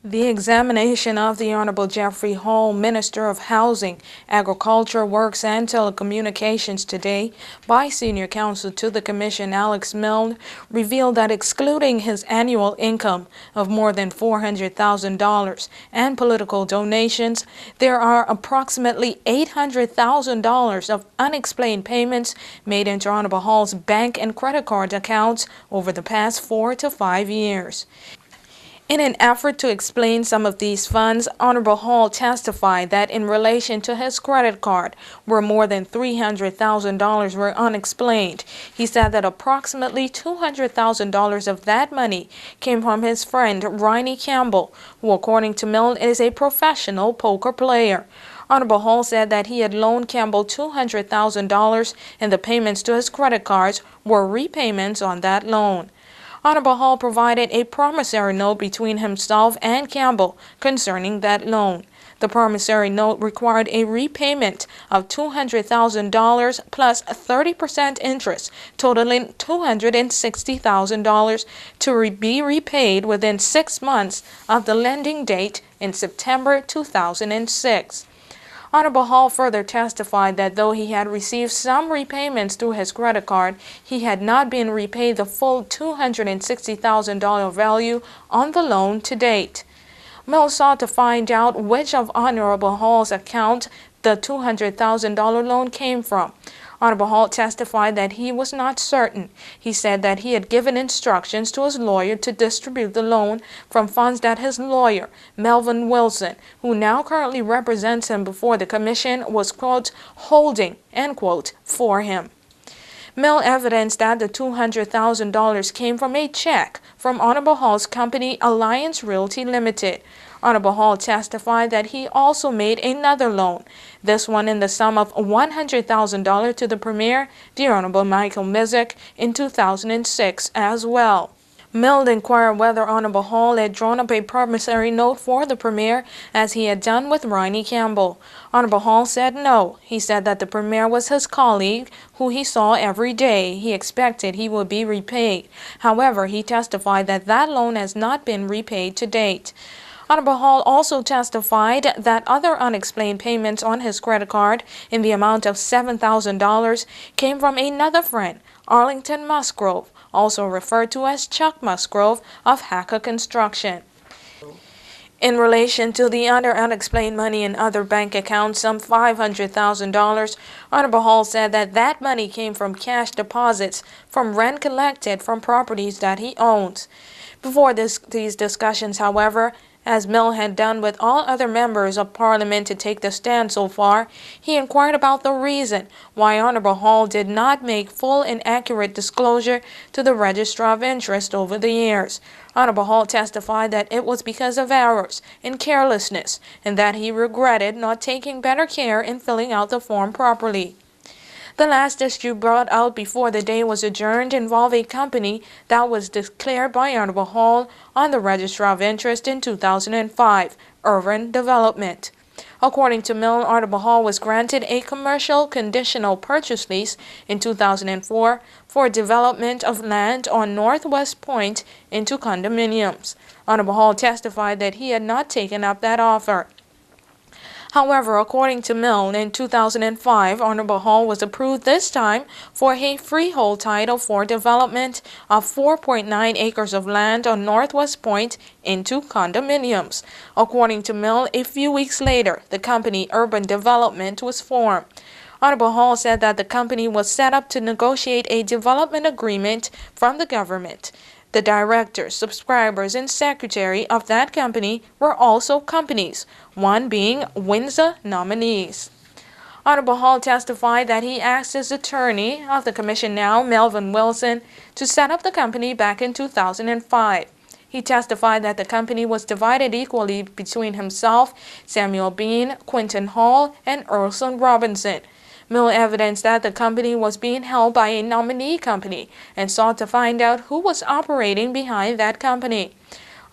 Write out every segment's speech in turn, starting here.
The examination of the Honorable Jeffrey Hall, Minister of Housing, Agriculture, Works, and Telecommunications today by Senior Counsel to the Commission Alex Milne revealed that excluding his annual income of more than $400,000 and political donations, there are approximately $800,000 of unexplained payments made into Honorable Hall's bank and credit card accounts over the past 4 to 5 years. In an effort to explain some of these funds, Honorable Hall testified that in relation to his credit card, where more than $300,000 were unexplained, he said that approximately $200,000 of that money came from his friend Riney Campbell, who according to Milne is a professional poker player. Honorable Hall said that he had loaned Campbell $200,000 and the payments to his credit cards were repayments on that loan. Honorable Hall provided a promissory note between himself and Campbell concerning that loan. The promissory note required a repayment of $200,000 plus 30% interest, totaling $260,000 to be repaid within 6 months of the lending date in September 2006. Honorable Hall further testified that though he had received some repayments through his credit card, he had not been repaid the full $260,000 value on the loan to date. Milne sought to find out which of Honorable Hall's account the $200,000 loan came from. Honorable Hall testified that he was not certain. He said that he had given instructions to his lawyer to distribute the loan from funds that his lawyer, Melvin Wilson, who now currently represents him before the commission, was, quote, holding, end quote, for him. Milne evidenced that the $200,000 came from a check from Honorable Hall's company Alliance Realty Limited. Honorable Hall testified that he also made another loan, this one in the sum of $100,000 to the Premier, the Honorable Michael Mizik, in 2006 as well. Milne inquired whether Honorable Hall had drawn up a promissory note for the Premier as he had done with Riney Campbell. Honorable Hall said no. He said that the Premier was his colleague who he saw every day. He expected he would be repaid. However, he testified that that loan has not been repaid to date. Honorable Hall also testified that other unexplained payments on his credit card in the amount of $7,000 came from another friend, Arlington Musgrove, also referred to as Chuck Musgrove of Hacker Construction. In relation to the other unexplained money in other bank accounts, some $500,000, Honorable Hall said that that money came from cash deposits from rent collected from properties that he owns. Before these discussions, however, as Milne had done with all other members of Parliament to take the stand so far, he inquired about the reason why Honorable Hall did not make full and accurate disclosure to the Registrar of Interest over the years. Honorable Hall testified that it was because of errors and carelessness, and that he regretted not taking better care in filling out the form properly. The last issue brought out before the day was adjourned involved a company that was declared by Honorable Hall on the Registrar of Interest in 2005, Urban Development. According to Milne, Honorable Hall was granted a commercial conditional purchase lease in 2004 for development of land on Northwest Point into condominiums. Honorable Hall testified that he had not taken up that offer. However, according to Milne, in 2005, Honorable Hall was approved this time for a freehold title for development of 4.9 acres of land on Northwest Point into condominiums. According to Milne, a few weeks later, the company Urban Development was formed. Honorable Hall said that the company was set up to negotiate a development agreement from the government. The directors, subscribers, and secretary of that company were also companies, one being Windsor Nominees. Honorable Hall testified that he asked his attorney of the commission now, Melvin Wilson, to set up the company back in 2005. He testified that the company was divided equally between himself, Samuel Bean, Quinton Hall, and Urson Robinson. Milne evidenced that the company was being held by a nominee company and sought to find out who was operating behind that company.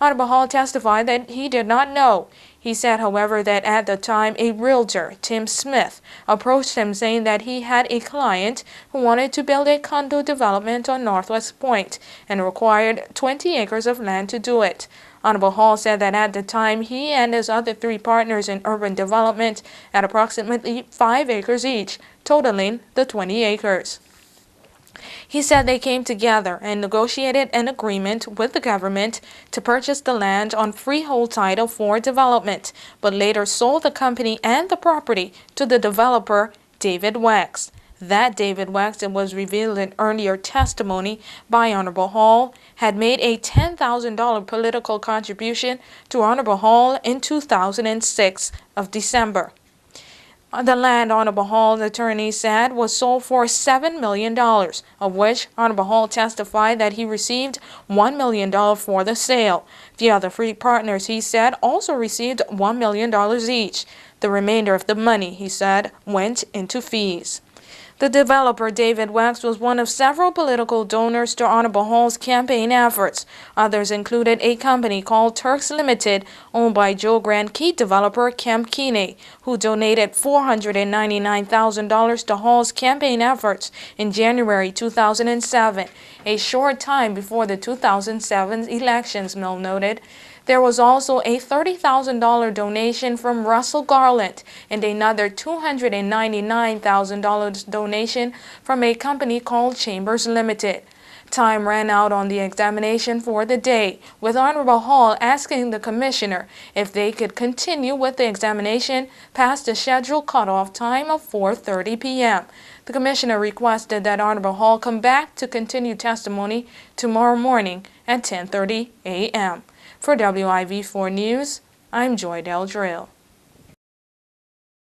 Honorable Hall testified that he did not know. He said, however, that at the time a realtor, Tim Smith, approached him saying that he had a client who wanted to build a condo development on Northwest Point and required 20 acres of land to do it. Honorable Hall said that at the time, he and his other 3 partners in urban development had approximately 5 acres each, totaling the 20 acres. He said they came together and negotiated an agreement with the government to purchase the land on freehold title for development, but later sold the company and the property to the developer David Wex. That David Wex, it was revealed in earlier testimony by Honorable Hall, had made a $10,000 political contribution to Honorable Hall in 2006 of December. The land, Honorable Hall's attorney said, was sold for $7 million, of which Honorable Hall testified that he received $1 million for the sale. The other 3 partners, he said, also received $1 million each. The remainder of the money, he said, went into fees. The developer, David Wex, was one of several political donors to Honorable Hall's campaign efforts. Others included a company called Turks Limited, owned by Joe Grant Key developer Kemp Keeney, who donated $499,000 to Hall's campaign efforts in January 2007, a short time before the 2007 elections, Mill noted. There was also a $30,000 donation from Russell Garland and another $299,000 donation from a company called Chambers Limited. Time ran out on the examination for the day, with Honorable Hall asking the commissioner if they could continue with the examination past the scheduled cutoff time of 4:30 p.m. The commissioner requested that Honorable Hall come back to continue testimony tomorrow morning at 10:30 a.m. For WIV4 News, I'm Joy Del Drill.